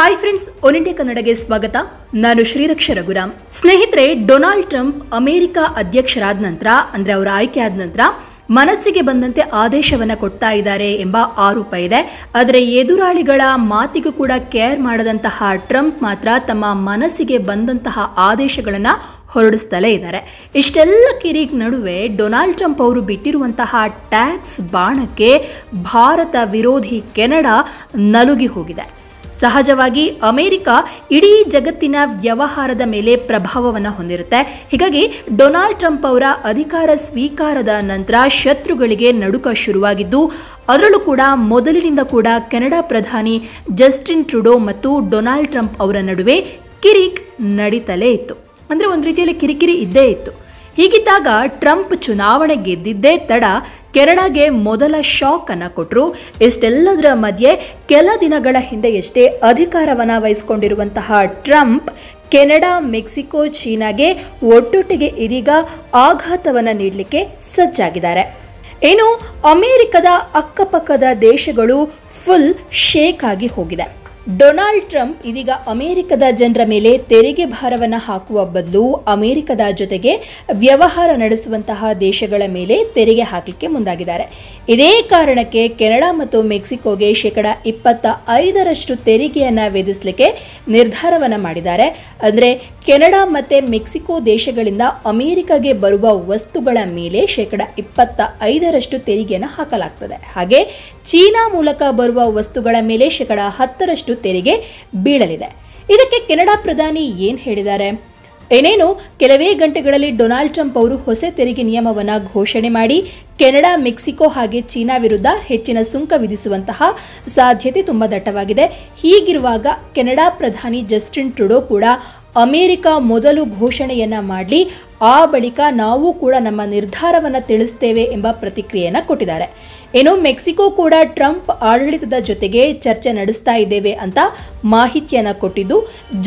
Hi friends, one India ಕನ್ನಡಗೆ ಸ್ವಾಗತ. ನಾನು ಶ್ರೀರಕ್ಷ ರಘುರಾಮ್. ಸ್ನೇಹಿತರೆ, ಡೊನಾಲ್ಡ್ ಟ್ರಂಪ್ ಅಮೆರಿಕ ಅಧ್ಯಕ್ಷರಾದ ನಂತರ ಅಂದ್ರೆ ಅವರ ಆಯ್ಕೆ ಆದ ನಂತರ ಮನಸ್ಸಿಗೆ ಬಂದಂತೆ ಆದೇಶವನ್ನ ಕೊಡ್ತಾ ಇದ್ದಾರೆ ಎಂಬ ಆರೋಪ ಇದೆ. ಆದರೆ ಎದುರಾಳಿಗಳ ಮಾತಿಗೂ ಕೂಡ ಕೇರ್ ಮಾಡದಂತಹ ಟ್ರಂಪ್ ಮಾತ್ರ ತಮ್ಮ ಮನಸ್ಸಿಗೆ ಬಂದಂತಹ ಆದೇಶಗಳನ್ನ ಹೊರಡಿಸ್ತಲೇ ಇದ್ದಾರೆ. ಇಷ್ಟೆಲ್ಲ ಕಿರಿಕ್ ನಡುವೆ ಡೊನಾಲ್ಡ್ ಟ್ರಂಪ್ ಅವರು ಬಿಟ್ಟಿರುವಂತಹ ಟ್ಯಾಕ್ಸ್ ಬಾಣಕ್ಕೆ ಭಾರತ ವಿರೋಧಿ ಕೆನಡಾ ನಲುಗಿ ಹೋಗಿದೆ. ಸಹಜವಾಗಿ ಅಮೆರಿಕ ಇಡೀ ಜಗತ್ತಿನ ವ್ಯವಹಾರದ ಮೇಲೆ ಪ್ರಭಾವವನ್ನು ಹೊಂದಿರುತ್ತೆ. ಹೀಗಾಗಿ ಡೊನಾಲ್ಡ್ ಟ್ರಂಪ್ ಅವರ ಅಧಿಕಾರ ಸ್ವೀಕಾರದ ನಂತರ ಶತ್ರುಗಳಿಗೆ ನಡುಕ ಶುರುವಾಗಿದ್ದು, ಅದರಲ್ಲೂ ಕೂಡ ಮೊದಲಿನಿಂದ ಕೂಡ ಕೆನಡಾ ಪ್ರಧಾನಿ ಜಸ್ಟಿನ್ ಟ್ರುಡೋ ಮತ್ತು ಡೊನಾಲ್ಡ್ ಟ್ರಂಪ್ ಅವರ ನಡುವೆ ಕಿರಿಕ್ ನಡೀತಲೇ ಇತ್ತು. ಅಂದರೆ ಒಂದು ರೀತಿಯಲ್ಲಿ ಕಿರಿಕಿರಿ ಇದ್ದೇ ಇತ್ತು. ಹೀಗಿದ್ದಾಗ ಟ್ರಂಪ್ ಚುನಾವಣೆ ಗೆದ್ದಿದ್ದೇ ತಡ ಕೆನಡಾಗೆ ಮೊದಲ ಶಾಕ್ ಅನ್ನು ಕೊಟ್ಟರು. ಇಷ್ಟೆಲ್ಲದರ ಮಧ್ಯೆ ಕೆಲ ದಿನಗಳ ಹಿಂದೆಯಷ್ಟೇ ಅಧಿಕಾರವನ್ನು ವಹಿಸಿಕೊಂಡಿರುವಂತಹ ಟ್ರಂಪ್ ಕೆನಡಾ, ಮೆಕ್ಸಿಕೋ, ಚೀನಾಗೆ ಒಟ್ಟೊಟ್ಟಿಗೆ ಇದೀಗ ಆಘಾತವನ್ನು ನೀಡಲಿಕ್ಕೆ ಸಜ್ಜಾಗಿದ್ದಾರೆ. ಏನು, ಅಮೆರಿಕದ ಅಕ್ಕಪಕ್ಕದ ದೇಶಗಳು ಫುಲ್ ಶೇಕ್ ಆಗಿ ಹೋಗಿದೆ. ಡೊನಾಲ್ಡ್ ಟ್ರಂಪ್ ಇದೀಗ ಅಮೆರಿಕದ ಜನರ ಮೇಲೆ ತೆರಿಗೆ ಭಾರವನ್ನು ಹಾಕುವ ಬದಲು ಅಮೆರಿಕದ ಜೊತೆಗೆ ವ್ಯವಹಾರ ನಡೆಸುವಂತಹ ದೇಶಗಳ ಮೇಲೆ ತೆರಿಗೆ ಹಾಕಲಿಕ್ಕೆ ಮುಂದಾಗಿದ್ದಾರೆ. ಇದೇ ಕಾರಣಕ್ಕೆ ಕೆನಡಾ ಮತ್ತು ಮೆಕ್ಸಿಕೋಗೆ 25% ತೆರಿಗೆಯನ್ನು ವಿಧಿಸಲಿಕ್ಕೆ ನಿರ್ಧಾರವನ್ನು ಮಾಡಿದ್ದಾರೆ. ಅಂದರೆ ಕೆನಡಾ ಮತ್ತು ಮೆಕ್ಸಿಕೋ ದೇಶಗಳಿಂದ ಅಮೆರಿಕಗೆ ಬರುವ ವಸ್ತುಗಳ ಮೇಲೆ 25% ತೆರಿಗೆಯನ್ನು ಹಾಕಲಾಗ್ತದೆ. ಹಾಗೆ ಚೀನಾ ಮೂಲಕ ಬರುವ ವಸ್ತುಗಳ ಮೇಲೆ 10% ತೆರಿಗೆ ಬೀಳಲಿದೆ. ಇದಕ್ಕೆ ಕೆನಡಾ ಪ್ರಧಾನಿ ಏನ್ ಹೇಳಿದ್ದಾರೆ? ಏನೇನು ಕೆಲವೇ ಗಂಟೆಗಳಲ್ಲಿ ಡೊನಾಲ್ಡ್ ಟ್ರಂಪ್ ಅವರು ಹೊಸ ತೆರಿಗೆ ನಿಯಮವನ್ನು ಘೋಷಣೆ ಮಾಡಿ ಕೆನಡಾ, ಮೆಕ್ಸಿಕೋ ಹಾಗೆ ಚೀನಾ ವಿರುದ್ಧ ಹೆಚ್ಚಿನ ಸುಂಕ ವಿಧಿಸುವಂತಹ ಸಾಧ್ಯತೆ ತುಂಬಾ ದಟ್ಟವಾಗಿದೆ. ಹೀಗಿರುವಾಗ ಕೆನಡಾ ಪ್ರಧಾನಿ ಜಸ್ಟಿನ್ ಟ್ರುಡೋ ಕೂಡ ಅಮೆರಿಕ ಮೊದಲು ಘೋಷಣೆಯನ್ನ ಮಾಡಲಿ, ಆ ಬಳಿಕ ನಾವು ಕೂಡ ನಮ್ಮ ನಿರ್ಧಾರವನ್ನು ತಿಳಿಸ್ತೇವೆ ಎಂಬ ಪ್ರತಿಕ್ರಿಯೆಯನ್ನು ಕೊಟ್ಟಿದ್ದಾರೆ. ಏನು, ಮೆಕ್ಸಿಕೋ ಕೂಡ ಟ್ರಂಪ್ ಆಡಳಿತದ ಜೊತೆಗೆ ಚರ್ಚೆ ನಡೆಸ್ತಾ ಇದ್ದೇವೆ ಅಂತ ಮಾಹಿತಿಯನ್ನ ಕೊಟ್ಟಿದ್ದು,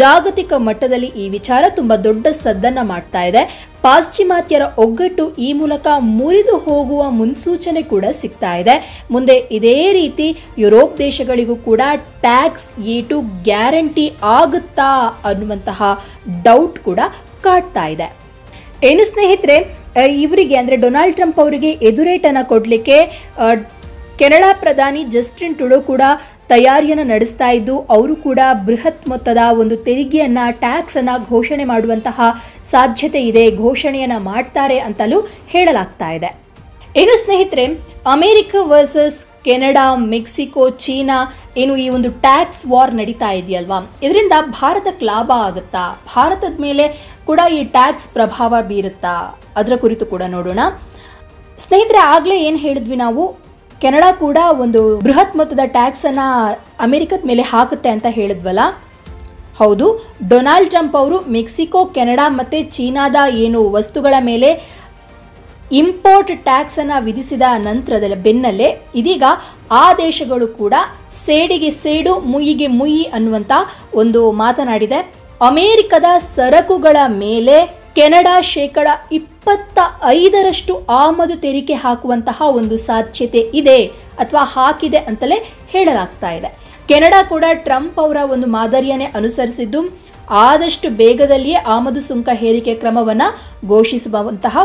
ಜಾಗತಿಕ ಮಟ್ಟದಲ್ಲಿ ಈ ವಿಚಾರ ತುಂಬಾ ದೊಡ್ಡ ಸದ್ದನ್ನ ಮಾಡ್ತಾ ಇದೆ. ಪಾಶ್ಚಿಮಾತ್ಯರ ಒಗ್ಗಟ್ಟು ಈ ಮೂಲಕ ಮುರಿದು ಹೋಗುವ ಮುನ್ಸೂಚನೆ ಕೂಡ ಸಿಗ್ತಾ ಇದೆ. ಮುಂದೆ ಇದೇ ರೀತಿ ಯುರೋಪ್ ದೇಶಗಳಿಗೂ ಕೂಡ ಟ್ಯಾಕ್ಸ್ ಏಟು ಗ್ಯಾರಂಟಿ ಆಗುತ್ತಾ ಅನ್ನುವಂತಹ ಡೌಟ್ ಕೂಡ ಕಾಡ್ತಾ ಇದೆ. ಏನು ಸ್ನೇಹಿತರೆ, ಇವರಿಗೆ ಅಂದರೆ ಡೊನಾಲ್ಡ್ ಟ್ರಂಪ್ ಅವರಿಗೆ ಎದುರೇಟನ್ನು ಕೊಡಲಿಕ್ಕೆ ಕೆನಡಾ ಪ್ರಧಾನಿ ಜಸ್ಟಿನ್ ಟ್ರುಡೋ ಕೂಡ ತಯಾರಿಯನ್ನು ನಡೆಸ್ತಾ ಇದ್ದು, ಅವರು ಕೂಡ ಬೃಹತ್ ಮೊತ್ತದ ಒಂದು ತೆರಿಗೆಯನ್ನ, ಟ್ಯಾಕ್ಸ್ ಅನ್ನ ಘೋಷಣೆ ಮಾಡುವಂತಹ ಸಾಧ್ಯತೆ ಇದೆ, ಘೋಷಣೆಯನ್ನ ಮಾಡ್ತಾರೆ ಅಂತಲೂ ಹೇಳಲಾಗ್ತಾ ಇದೆ. ಏನು ಸ್ನೇಹಿತರೆ, America versus Canada, Mexico, China ಏನು ಈ ಒಂದು ಟ್ಯಾಕ್ಸ್ ವಾರ್ ನಡೀತಾ ಇದೆಯಲ್ವಾ, ಇದರಿಂದ ಭಾರತಕ್ಕೆ ಲಾಭ ಆಗುತ್ತಾ, ಭಾರತದ ಮೇಲೆ ಕೂಡ ಈ ಟ್ಯಾಕ್ಸ್ ಪ್ರಭಾವ ಬೀರುತ್ತಾ, ಅದರ ಕುರಿತು ಕೂಡ ನೋಡೋಣ. ಸ್ನೇಹಿತರೆ, ಆಗ್ಲೇ ಏನು ಹೇಳಿದ್ವಿ ನಾವು, ಕೆನಡಾ ಕೂಡ ಒಂದು ಬೃಹತ್ ಮೊತ್ತದ ಟ್ಯಾಕ್ಸ್ ಅನ್ನ ಅಮೆರಿಕದ ಮೇಲೆ ಹಾಕುತ್ತೆ ಅಂತ ಹೇಳಿದ್ವಲ್ಲ. ಹೌದು, ಡೊನಾಲ್ಡ್ ಟ್ರಂಪ್ ಅವರು ಮೆಕ್ಸಿಕೋ, ಕೆನಡಾ ಮತ್ತೆ ಚೀನಾದ ಏನು ವಸ್ತುಗಳ ಮೇಲೆ ಇಂಪೋರ್ಟ್ ಟ್ಯಾಕ್ಸ್ ಅನ್ನ ವಿಧಿಸಿದ ನಂತರದಲ್ಲಿ ಬೆನ್ನಲ್ಲೇ ಇದೀಗ ಆ ದೇಶಗಳು ಕೂಡ ಸೇಡಿಗೆ ಸೇಡು, ಮುಯಿಗೆ ಮುಯಿ ಅನ್ನುವಂತ ಒಂದು ಮಾತನಾಡಿದೆ. ಅಮೆರಿಕದ ಸರಕುಗಳ ಮೇಲೆ ಕೆನಡಾ 25% ಆಮದು ತೆರಿಗೆ ಹಾಕುವಂತಹ ಒಂದು ಸಾಧ್ಯತೆ ಇದೆ ಅಥವಾ ಹಾಕಿದೆ ಅಂತಲೇ ಹೇಳಲಾಗ್ತಾ ಇದೆ. ಕೆನಡಾ ಕೂಡ ಟ್ರಂಪ್ ಅವರ ಒಂದು ಮಾದರಿಯನ್ನೇ ಅನುಸರಿಸಿದ್ದು, ಆದಷ್ಟು ಬೇಗದಲ್ಲಿಯೇ ಆಮದು ಸುಂಕ ಹೇರಿಕೆ ಕ್ರಮವನ್ನ ಘೋಷಿಸುವಂತಹ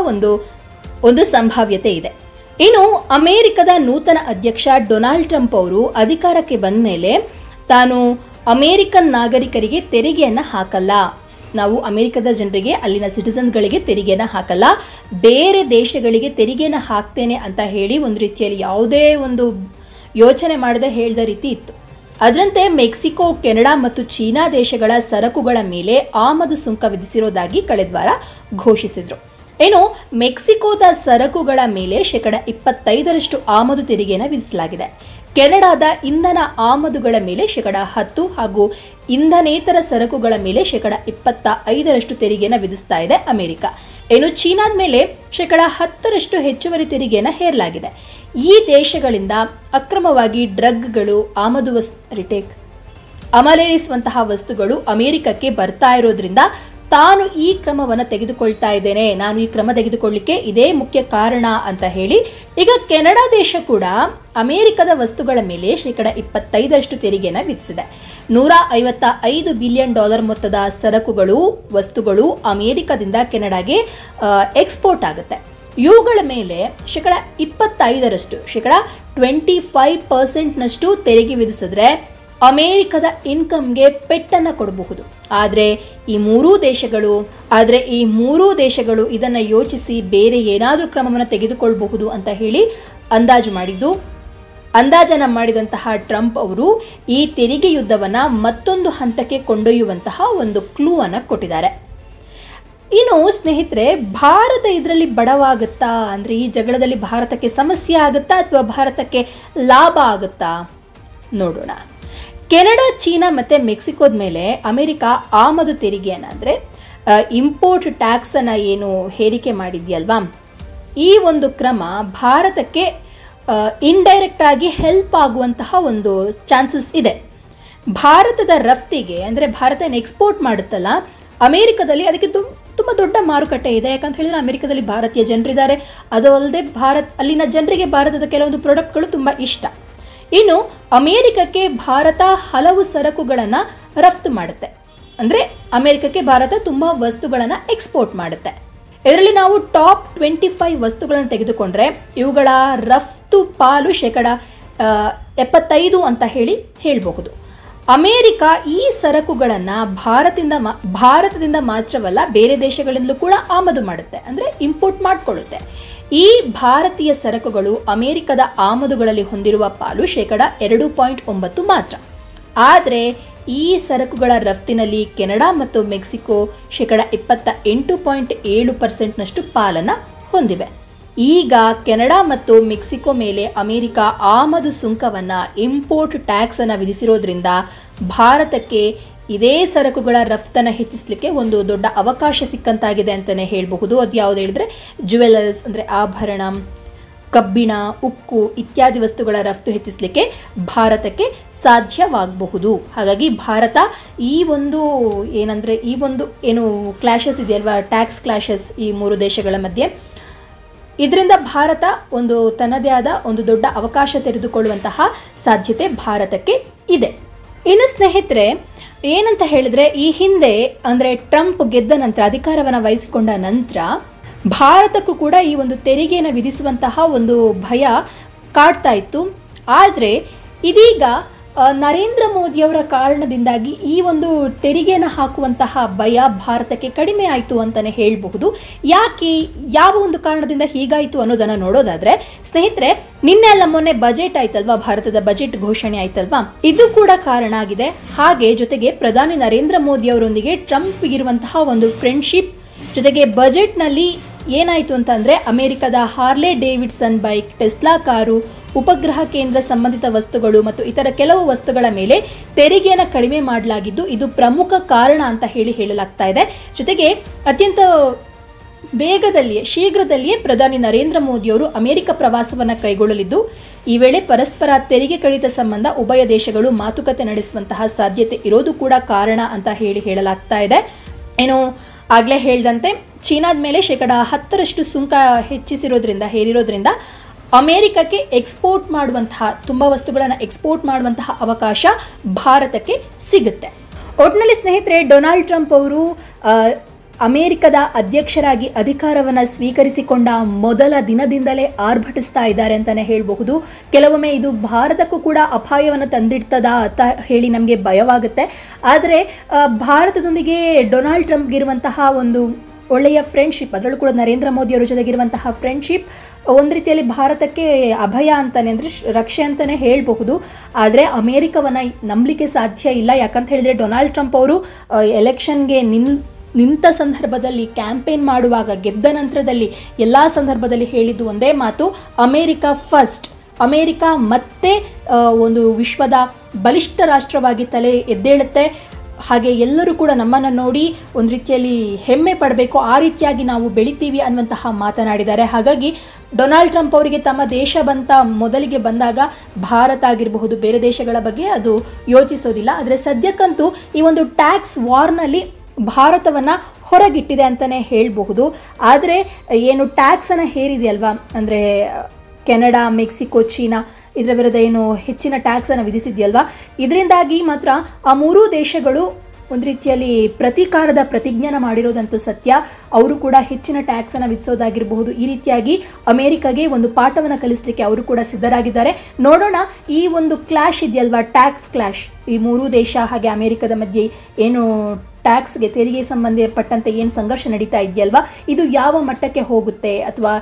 ಒಂದು ಸಂಭಾವ್ಯತೆ ಇದೆ. ಇನ್ನು ಅಮೆರಿಕದ ನೂತನ ಅಧ್ಯಕ್ಷ ಡೊನಾಲ್ಡ್ ಟ್ರಂಪ್ ಅವರು ಅಧಿಕಾರಕ್ಕೆ ಬಂದ ಮೇಲೆ ತಾನು ಅಮೆರಿಕನ್ ನಾಗರಿಕರಿಗೆ ತೆರಿಗೆಯನ್ನ ಹಾಕಲ್ಲ, ನಾವು ಅಮೆರಿಕದ ಜನರಿಗೆ, ಅಲ್ಲಿನ ಸಿಟಿಸನ್ಗಳಿಗೆ ತೆರಿಗೆಯನ್ನ ಹಾಕಲ್ಲ, ಬೇರೆ ದೇಶಗಳಿಗೆ ತೆರಿಗೆಯನ್ನ ಹಾಕ್ತೇನೆ ಅಂತ ಹೇಳಿ ಒಂದು ರೀತಿಯಲ್ಲಿ ಯಾವುದೇ ಒಂದು ಯೋಚನೆ ಮಾಡದೆ ಹೇಳಿದ ರೀತಿ ಇತ್ತು. ಅದರಂತೆ ಮೆಕ್ಸಿಕೋ, ಕೆನಡಾ ಮತ್ತು ಚೀನಾ ದೇಶಗಳ ಸರಕುಗಳ ಮೇಲೆ ಆಮದು ಸುಂಕ ವಿಧಿಸಿರೋದಾಗಿ ಕಳೆದ ವಾರ ಘೋಷಿಸಿದ್ರು. ಏನು, ಮೆಕ್ಸಿಕೋದ ಸರಕುಗಳ ಮೇಲೆ 25% ಆಮದು ತೆರಿಗೆಯನ್ನು ವಿಧಿಸಲಾಗಿದೆ. ಕೆನಡಾದ ಇಂಧನ ಆಮದುಗಳ ಮೇಲೆ 10% ಹಾಗೂ ಇಂಧನೇತರ ಸರಕುಗಳ ಮೇಲೆ 25% ತೆರಿಗೆಯನ್ನು ವಿಧಿಸ್ತಾ ಇದೆ ಅಮೆರಿಕ. ಏನು, ಚೀನಾದ ಮೇಲೆ 10% ಹೆಚ್ಚುವರಿ ತೆರಿಗೆಯನ್ನು ಹೇರಲಾಗಿದೆ. ಈ ದೇಶಗಳಿಂದ ಅಕ್ರಮವಾಗಿ ಡ್ರಗ್ಗಳು, ಅಮಲೇರಿಸುವಂತಹ ವಸ್ತುಗಳು ಅಮೆರಿಕಕ್ಕೆ ಬರ್ತಾ ಇರೋದ್ರಿಂದ ತಾನು ಈ ಕ್ರಮವನ್ನು ತೆಗೆದುಕೊಳ್ತಾ ಇದ್ದೇನೆ, ನಾನು ಈ ಕ್ರಮ ತೆಗೆದುಕೊಳ್ಳಿಕ್ಕೆ ಇದೇ ಮುಖ್ಯ ಕಾರಣ ಅಂತ ಹೇಳಿ ಈಗ ಕೆನಡಾ ದೇಶ ಕೂಡ ಅಮೆರಿಕದ ವಸ್ತುಗಳ ಮೇಲೆ ಶೇಕಡ 25% ತೆರಿಗೆಯನ್ನು ವಿಧಿಸಿದೆ. $155 ಬಿಲಿಯನ್ ಮೊತ್ತದ ಸರಕುಗಳು, ವಸ್ತುಗಳು ಅಮೆರಿಕದಿಂದ ಕೆನಡಾಗೆ ಎಕ್ಸ್ಪೋರ್ಟ್ ಆಗುತ್ತೆ. ಇವುಗಳ ಮೇಲೆ ಶೇಕಡ 25%, ಶೇಕಡ 25% ತೆರಿಗೆ ವಿಧಿಸಿದ್ರೆ ಅಮೆರಿಕದ ಇನ್ಕಮ್ಗೆ ಪೆಟ್ಟನ್ನು ಕೊಡಬಹುದು. ಆದರೆ ಈ ಮೂರೂ ದೇಶಗಳು ಇದನ್ನು ಯೋಚಿಸಿ ಬೇರೆ ಏನಾದರೂ ಕ್ರಮವನ್ನು ತೆಗೆದುಕೊಳ್ಳಬಹುದು ಅಂತ ಹೇಳಿ ಅಂದಾಜನ ಮಾಡಿದಂತಹ ಟ್ರಂಪ್ ಅವರು ಈ ತೆರಿಗೆ ಯುದ್ಧವನ್ನು ಮತ್ತೊಂದು ಹಂತಕ್ಕೆ ಕೊಂಡೊಯ್ಯುವಂತಹ ಒಂದು ಕ್ಲೂ ಅನ್ನು ಕೊಟ್ಟಿದ್ದಾರೆ. ಇನ್ನು ಸ್ನೇಹಿತರೆ, ಭಾರತ ಇದರಲ್ಲಿ ಬಡವಾಗುತ್ತಾ ಅಂದರೆ ಈ ಜಗಳದಲ್ಲಿ ಭಾರತಕ್ಕೆ ಸಮಸ್ಯೆ ಆಗುತ್ತಾ ಅಥವಾ ಭಾರತಕ್ಕೆ ಲಾಭ ಆಗುತ್ತಾ ನೋಡೋಣ. ಕೆನಡಾ, ಚೀನಾ ಮತ್ತು ಮೆಕ್ಸಿಕೋದ ಮೇಲೆ ಅಮೆರಿಕ ಆಮದು ತೆರಿಗೆಯನ್ನು ಅಂದರೆ ಇಂಪೋರ್ಟ್ ಟ್ಯಾಕ್ಸನ್ನು ಏನು ಹೇರಿಕೆ ಮಾಡಿದೆಯಲ್ವಾ, ಈ ಒಂದು ಕ್ರಮ ಭಾರತಕ್ಕೆ ಇಂಡೈರೆಕ್ಟ್ ಆಗಿ ಹೆಲ್ಪ್ ಆಗುವಂತಹ ಒಂದು ಚಾನ್ಸಸ್ ಇದೆ. ಭಾರತದ ರಫ್ತಿಗೆ ಅಂದರೆ ಭಾರತ ಎಕ್ಸ್ಪೋರ್ಟ್ ಮಾಡುತ್ತಲ್ಲ, ಅಮೆರಿಕದಲ್ಲಿ ಅದಕ್ಕೆ ತುಂಬ ದೊಡ್ಡ ಮಾರುಕಟ್ಟೆ ಇದೆ. ಯಾಕಂತ ಹೇಳಿದ್ರೆ ಅಮೆರಿಕದಲ್ಲಿ ಭಾರತೀಯ ಜನರಿದ್ದಾರೆ. ಅದು ಅಲ್ಲದೆ ಅಲ್ಲಿನ ಜನರಿಗೆ ಭಾರತದ ಕೆಲವೊಂದು ಪ್ರಾಡಕ್ಟ್ಗಳು ತುಂಬ ಇಷ್ಟ. ಇನ್ನು ಅಮೆರಿಕಕ್ಕೆ ಭಾರತ ಹಲವು ಸರಕುಗಳನ್ನು ರಫ್ತು ಮಾಡುತ್ತೆ, ಅಂದರೆ ಅಮೆರಿಕಕ್ಕೆ ಭಾರತ ತುಂಬ ವಸ್ತುಗಳನ್ನು ಎಕ್ಸ್ಪೋರ್ಟ್ ಮಾಡುತ್ತೆ. ಇದರಲ್ಲಿ ನಾವು ಟಾಪ್ 25 ವಸ್ತುಗಳನ್ನು ತೆಗೆದುಕೊಂಡ್ರೆ ಇವುಗಳ ರಫ್ತು ಪಾಲು ಶೇಕಡ 75 ಅಂತ ಹೇಳಬಹುದು. ಅಮೆರಿಕ ಈ ಸರಕುಗಳನ್ನು ಭಾರತದಿಂದ ಮಾತ್ರವಲ್ಲ ಬೇರೆ ದೇಶಗಳಿಂದಲೂ ಕೂಡ ಆಮದು ಮಾಡುತ್ತೆ, ಅಂದರೆ ಇಂಪೋರ್ಟ್ ಮಾಡಿಕೊಳ್ಳುತ್ತೆ. ಈ ಭಾರತೀಯ ಸರಕುಗಳು ಅಮೆರಿಕದ ಆಮದುಗಳಲ್ಲಿ ಹೊಂದಿರುವ ಪಾಲು ಶೇಕಡ 2.9 ಮಾತ್ರ. ಆದರೆ ಈ ಸರಕುಗಳ ರಫ್ತಿನಲ್ಲಿ ಕೆನಡಾ ಮತ್ತು ಮೆಕ್ಸಿಕೋ ಶೇಕಡ 28.7% ಪಾಲನ್ನು ಹೊಂದಿವೆ. ಈಗ ಕೆನಡಾ ಮತ್ತು ಮೆಕ್ಸಿಕೋ ಮೇಲೆ ಅಮೆರಿಕ ಆಮದು ಸುಂಕವನ್ನು, ಇಂಪೋರ್ಟ್ ಟ್ಯಾಕ್ಸ್ ಅನ್ನು ವಿಧಿಸಿರೋದ್ರಿಂದ ಭಾರತಕ್ಕೆ ಇದೇ ಸರಕುಗಳ ರಫ್ತನ್ನು ಹೆಚ್ಚಿಸಲಿಕ್ಕೆ ಒಂದು ದೊಡ್ಡ ಅವಕಾಶ ಸಿಕ್ಕಂತಾಗಿದೆ ಅಂತಲೇ ಹೇಳಬಹುದು. ಅದು ಯಾವುದು ಹೇಳಿದ್ರೆ ಜುವೆಲರ್ಸ್ ಅಂದರೆ ಆಭರಣ, ಕಬ್ಬಿಣ, ಉಕ್ಕು ಇತ್ಯಾದಿ ವಸ್ತುಗಳ ರಫ್ತು ಹೆಚ್ಚಿಸಲಿಕ್ಕೆ ಭಾರತಕ್ಕೆ ಸಾಧ್ಯವಾಗಬಹುದು. ಹಾಗಾಗಿ ಭಾರತ ಈ ಒಂದು ಏನು ಕ್ಲಾಶಸ್ ಇದೆಯಲ್ವಾ, ಟ್ಯಾಕ್ಸ್ ಕ್ಲಾಶಸ್ ಈ ಮೂರು ದೇಶಗಳ ಮಧ್ಯೆ, ಇದರಿಂದ ಭಾರತ ತನ್ನದೇ ಆದ ಒಂದು ದೊಡ್ಡ ಅವಕಾಶ ತೆರೆದುಕೊಳ್ಳುವಂತಹ ಸಾಧ್ಯತೆ ಭಾರತಕ್ಕೆ ಇದೆ. ಇನ್ನು ಸ್ನೇಹಿತರೆ, ಏನಂತ ಹೇಳಿದ್ರೆ ಈ ಹಿಂದೆ ಅಂದರೆ ಟ್ರಂಪ್ ಗೆದ್ದ ನಂತರ, ಅಧಿಕಾರವನ್ನು ವಹಿಸಿಕೊಂಡ ನಂತರ ಭಾರತಕ್ಕೂ ಕೂಡ ಈ ಒಂದು ತೆರಿಗೆಯನ್ನು ವಿಧಿಸುವಂತಹ ಒಂದು ಭಯ ಕಾಡ್ತಾ ಇತ್ತು. ಆದರೆ ಇದೀಗ ನರೇಂದ್ರ ಮೋದಿಯವರ ಕಾರಣದಿಂದಾಗಿ ಈ ಒಂದು ತೆರಿಗೆಯನ್ನು ಹಾಕುವಂತಹ ಭಯ ಭಾರತಕ್ಕೆ ಕಡಿಮೆ ಆಯಿತು ಅಂತಲೇ ಹೇಳಬಹುದು. ಯಾಕೆ, ಯಾವ ಒಂದು ಕಾರಣದಿಂದ ಹೀಗಾಯಿತು ಅನ್ನೋದನ್ನು ನೋಡೋದಾದ್ರೆ ಸ್ನೇಹಿತರೆ, ನಿನ್ನೆ ಅಲ್ಲ ಮೊನ್ನೆ ಬಜೆಟ್ ಆಯ್ತಲ್ವಾ, ಭಾರತದ ಬಜೆಟ್ ಘೋಷಣೆ ಆಯ್ತಲ್ವಾ, ಇದು ಕೂಡ ಕಾರಣ ಆಗಿದೆ. ಹಾಗೆ ಜೊತೆಗೆ ಪ್ರಧಾನಿ ನರೇಂದ್ರ ಮೋದಿ ಅವರೊಂದಿಗೆ ಟ್ರಂಪ್ ಇರುವಂತಹ ಒಂದು ಫ್ರೆಂಡ್ಶಿಪ್, ಜೊತೆಗೆ ಬಜೆಟ್ನಲ್ಲಿ ಏನಾಯಿತು ಅಂತಂದರೆ ಅಮೆರಿಕದ Harley Davidson bike, Tesla car, ಉಪಗ್ರಹ ಕೇಂದ್ರ ಸಂಬಂಧಿತ ವಸ್ತುಗಳು ಮತ್ತು ಇತರ ಕೆಲವು ವಸ್ತುಗಳ ಮೇಲೆ ತೆರಿಗೆಯನ್ನು ಕಡಿಮೆ ಮಾಡಲಾಗಿದ್ದು ಇದು ಪ್ರಮುಖ ಕಾರಣ ಅಂತ ಹೇಳಲಾಗ್ತಾ ಇದೆ. ಜೊತೆಗೆ ಅತ್ಯಂತ ಶೀಘ್ರದಲ್ಲಿಯೇ ಪ್ರಧಾನಿ ನರೇಂದ್ರ ಮೋದಿಯವರು ಅಮೆರಿಕ ಪ್ರವಾಸವನ್ನು ಕೈಗೊಳ್ಳಲಿದ್ದು ಈ ವೇಳೆ ಪರಸ್ಪರ ತೆರಿಗೆ ಕಡಿತ ಸಂಬಂಧ ಉಭಯ ದೇಶಗಳು ಮಾತುಕತೆ ನಡೆಸುವಂತಹ ಸಾಧ್ಯತೆ ಇರೋದು ಕೂಡ ಕಾರಣ ಅಂತ ಹೇಳಲಾಗ್ತಾ ಇದೆ. ಆಗಲೇ ಹೇಳಿದಂತೆ ಚೀನಾದ ಮೇಲೆ ಶೇಕಡ 10% ಸುಂಕ ಹೇರಿರೋದ್ರಿಂದ ಅಮೆರಿಕಕ್ಕೆ ಎಕ್ಸ್ಪೋರ್ಟ್ ಮಾಡುವಂತಹ ತುಂಬ ವಸ್ತುಗಳನ್ನು ಎಕ್ಸ್ಪೋರ್ಟ್ ಮಾಡುವಂತಹ ಅವಕಾಶ ಭಾರತಕ್ಕೆ ಸಿಗುತ್ತೆ. ಒಟ್ಟಿನಲ್ಲಿ ಸ್ನೇಹಿತರೆ, ಡೊನಾಲ್ಡ್ ಟ್ರಂಪ್ ಅವರು ಅಮೆರಿಕದ ಅಧ್ಯಕ್ಷರಾಗಿ ಅಧಿಕಾರವನ್ನು ಸ್ವೀಕರಿಸಿಕೊಂಡ ಮೊದಲ ದಿನದಿಂದಲೇ ಆರ್ಭಟಿಸ್ತಾ ಇದ್ದಾರೆ ಅಂತಲೇ ಹೇಳಬಹುದು. ಕೆಲವೊಮ್ಮೆ ಇದು ಭಾರತಕ್ಕೂ ಕೂಡ ಅಪಾಯವನ್ನು ತಂದಿಡ್ತದ ಅಂತ ಹೇಳಿ ನಮಗೆ ಭಯವಾಗುತ್ತೆ. ಆದರೆ ಭಾರತದೊಂದಿಗೆ ಡೊನಾಲ್ಡ್ ಟ್ರಂಪ್ಗಿರುವಂತಹ ಒಂದು ಒಳ್ಳೆಯ ಫ್ರೆಂಡ್ಶಿಪ್, ಅದರಲ್ಲೂ ಕೂಡ ನರೇಂದ್ರ ಮೋದಿಯವರ ಜೊತೆಗಿರುವಂತಹ ಫ್ರೆಂಡ್ಶಿಪ್ ಒಂದು ರೀತಿಯಲ್ಲಿ ಭಾರತಕ್ಕೆ ಅಭಯ ಅಂತಲೇ ಅಂದರೆ ರಕ್ಷೆ ಅಂತಲೇ ಹೇಳಬಹುದು. ಆದರೆ ಅಮೆರಿಕವನ್ನು ನಂಬಲಿಕ್ಕೆ ಸಾಧ್ಯ ಇಲ್ಲ. ಯಾಕಂತ ಹೇಳಿದರೆ ಡೊನಾಲ್ಡ್ ಟ್ರಂಪ್ ಅವರು ಎಲೆಕ್ಷನ್ಗೆ ನಿಂತ ಸಂದರ್ಭದಲ್ಲಿ, ಕ್ಯಾಂಪೇನ್ ಮಾಡುವಾಗ, ಗೆದ್ದ ನಂತರದಲ್ಲಿ ಎಲ್ಲ ಸಂದರ್ಭದಲ್ಲಿ ಹೇಳಿದ್ದು ಒಂದೇ ಮಾತು, ಅಮೆರಿಕ ಫಸ್ಟ್. ಅಮೆರಿಕ ಮತ್ತೆ ಒಂದು ವಿಶ್ವದ ಬಲಿಷ್ಠ ರಾಷ್ಟ್ರವಾಗಿ ತಲೆ ಎದ್ದೇಳುತ್ತೆ. ಹಾಗೆ ಎಲ್ಲರೂ ಕೂಡ ನಮ್ಮನ್ನು ನೋಡಿ ಒಂದು ರೀತಿಯಲ್ಲಿ ಹೆಮ್ಮೆ ಪಡಬೇಕು, ಆ ರೀತಿಯಾಗಿ ನಾವು ಬೆಳಿತೀವಿ ಅನ್ನುವಂತಹ ಮಾತನಾಡಿದ್ದಾರೆ. ಹಾಗಾಗಿ ಡೊನಾಲ್ಡ್ ಟ್ರಂಪ್ ಅವರಿಗೆ ತಮ್ಮ ದೇಶ ಮೊದಲಿಗೆ ಬಂದಾಗ ಭಾರತ ಆಗಿರಬಹುದು, ಬೇರೆ ದೇಶಗಳ ಬಗ್ಗೆ ಅದು ಯೋಚಿಸೋದಿಲ್ಲ. ಆದರೆ ಸದ್ಯಕ್ಕಂತೂ ಈ ಒಂದು ಟ್ಯಾಕ್ಸ್ ವಾರ್ನಲ್ಲಿ ಭಾರತವನ್ನು ಹೊರಗಿಟ್ಟಿದೆ ಅಂತಲೇ ಹೇಳಬಹುದು. ಆದರೆ ಏನು ಟ್ಯಾಕ್ಸನ್ನು ಹೇರಿದೆಯಲ್ವಾ, ಅಂದರೆ ಕೆನಡಾ, ಮೆಕ್ಸಿಕೋ, ಚೀನಾ ಇದರ ವಿರುದ್ಧ ಏನು ಹೆಚ್ಚಿನ ಟ್ಯಾಕ್ಸನ್ನು ವಿಧಿಸಿದೆಯಲ್ವಾ, ಇದರಿಂದಾಗಿ ಮಾತ್ರ ಆ ಮೂರೂ ದೇಶಗಳು ಒಂದು ರೀತಿಯಲ್ಲಿ ಪ್ರತೀಕಾರದ ಪ್ರತಿಜ್ಞಾನ ಮಾಡಿರೋದಂತೂ ಸತ್ಯ. ಅವರು ಕೂಡ ಹೆಚ್ಚಿನ ಟ್ಯಾಕ್ಸನ್ನು ವಿಧಿಸೋದಾಗಿರಬಹುದು. ಈ ರೀತಿಯಾಗಿ ಅಮೆರಿಕಾಗೆ ಒಂದು ಪಾಠವನ್ನು ಕಲಿಸಲಿಕ್ಕೆ ಅವರು ಕೂಡ ಸಿದ್ಧರಾಗಿದ್ದಾರೆ. ನೋಡೋಣ, ಈ ಒಂದು ಕ್ಲಾಶ್ ಇದೆಯಲ್ವಾ, ಟ್ಯಾಕ್ಸ್ ಕ್ಲಾಶ್, ಈ ಮೂರೂ ದೇಶ ಹಾಗೆ ಅಮೆರಿಕದ ಮಧ್ಯೆ ಏನು ಟ್ಯಾಕ್ಸ್ಗೆ, ತೆರಿಗೆ ಸಂಬಂಧಪಟ್ಟಂತೆ ಏನು ಸಂಘರ್ಷ ನಡೀತಾ ಇದೆಯಲ್ವಾ, ಇದು ಯಾವ ಮಟ್ಟಕ್ಕೆ ಹೋಗುತ್ತೆ ಅಥವಾ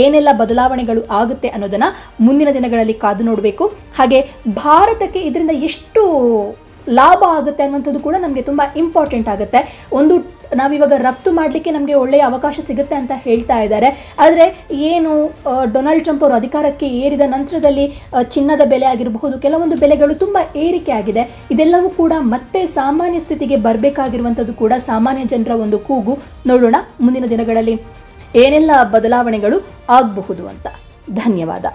ಏನೆಲ್ಲ ಬದಲಾವಣೆಗಳು ಆಗುತ್ತೆ ಅನ್ನೋದನ್ನು ಮುಂದಿನ ದಿನಗಳಲ್ಲಿ ಕಾದು ನೋಡಬೇಕು. ಹಾಗೆ ಭಾರತಕ್ಕೆ ಇದರಿಂದ ಎಷ್ಟು ಲಾಭ ಆಗುತ್ತೆ ಅನ್ನುವಂಥದ್ದು ಕೂಡ ನಮಗೆ ತುಂಬ ಇಂಪಾರ್ಟೆಂಟ್ ಆಗುತ್ತೆ. ಒಂದು ನಾವಿವಾಗ ರಫ್ತು ಮಾಡಲಿಕ್ಕೆ ನಮಗೆ ಒಳ್ಳೆಯ ಅವಕಾಶ ಸಿಗುತ್ತೆ ಅಂತ ಹೇಳ್ತಾ ಇದ್ದಾರೆ. ಆದರೆ ಏನು ಡೊನಾಲ್ಡ್ ಟ್ರಂಪ್ ಅವರು ಅಧಿಕಾರಕ್ಕೆ ಏರಿದ ನಂತರದಲ್ಲಿ ಚಿನ್ನದ ಬೆಲೆ ಆಗಿರಬಹುದು, ಕೆಲವೊಂದು ಬೆಲೆಗಳು ತುಂಬ ಏರಿಕೆ ಆಗಿದೆ. ಇದೆಲ್ಲವೂ ಕೂಡ ಮತ್ತೆ ಸಾಮಾನ್ಯ ಸ್ಥಿತಿಗೆ ಬರಬೇಕಾಗಿರುವಂಥದ್ದು ಕೂಡ ಸಾಮಾನ್ಯ ಜನರ ಒಂದು ಕೂಗು. ನೋಡೋಣ ಮುಂದಿನ ದಿನಗಳಲ್ಲಿ ಏನೆಲ್ಲ ಬದಲಾವಣೆಗಳು ಆಗಬಹುದು ಅಂತ. ಧನ್ಯವಾದ.